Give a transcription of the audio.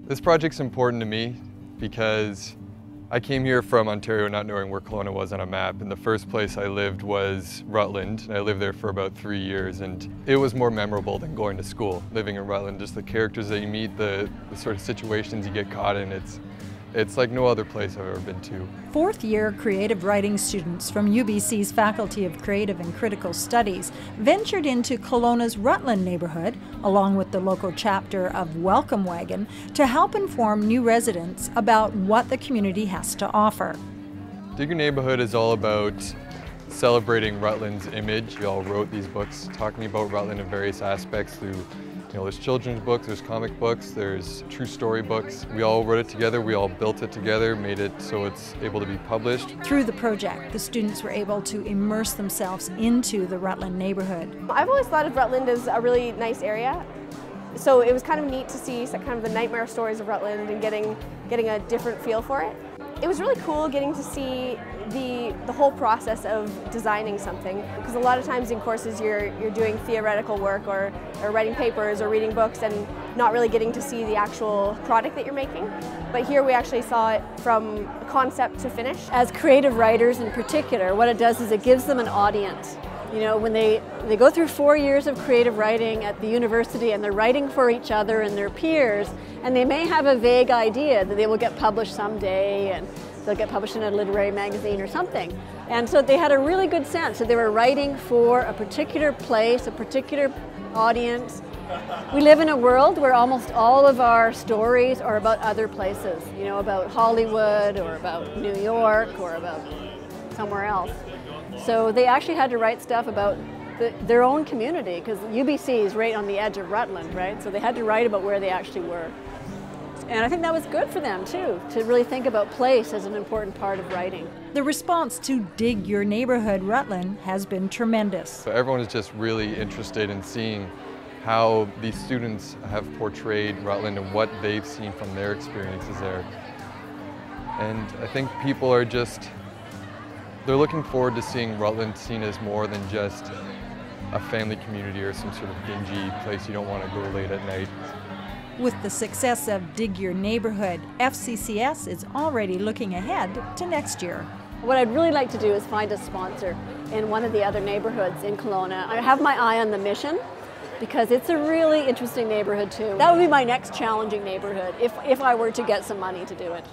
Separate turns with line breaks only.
This project's important to me because I came here from Ontario not knowing where Kelowna was on a map, and the first place I lived was Rutland, and I lived there for about 3 years, and it was more memorable than going to school, living in Rutland. Just the characters that you meet, the sort of situations you get caught in, it's like no other place I've ever been to.
Fourth-year creative writing students from UBC's Faculty of Creative and Critical Studies ventured into Kelowna's Rutland neighborhood, along with the local chapter of Welcome Wagon, to help inform new residents about what the community has to offer.
Dig Your Neighbourhood is all about celebrating Rutland's image. We all wrote these books talking about Rutland in various aspects through, there's children's books, there's comic books, there's true story books. We all wrote it together, we all built it together, made it so it's able to be published.
Through the project, the students were able to immerse themselves into the Rutland neighborhood.
I've always thought of Rutland as a really nice area. So it was kind of neat to see kind of the nightmare stories of Rutland and getting a different feel for it. It was really cool getting to see the whole process of designing something, because a lot of times in courses you're doing theoretical work or writing papers or reading books and not really getting to see the actual product that you're making. But here we actually saw it from concept to finish.
As creative writers in particular, what it does is it gives them an audience. When they go through 4 years of creative writing at the university and they're writing for each other and their peers, and they may have a vague idea that they will get published someday and they'll get published in a literary magazine or something. And so they had a really good sense that they were writing for a particular place, a particular audience. We live in a world where almost all of our stories are about other places, about Hollywood or about New York or about somewhere else. So they actually had to write stuff about their own community, because UBC is right on the edge of Rutland, right? So they had to write about where they actually were. And I think that was good for them too, to really think about place as an important part of writing.
The response to Dig Your Neighbourhood Rutland has been tremendous.
So everyone is just really interested in seeing how these students have portrayed Rutland and what they've seen from their experiences there. And I think people are they're looking forward to seeing Rutland seen as more than just a family community or some sort of dingy place you don't want to go late at night.
With the success of Dig Your Neighbourhood, FCCS is already looking ahead to next year.
What I'd really like to do is find a sponsor in one of the other neighborhoods in Kelowna. I have my eye on the Mission, because it's a really interesting neighborhood too. That would be my next challenging neighborhood if I were to get some money to do it.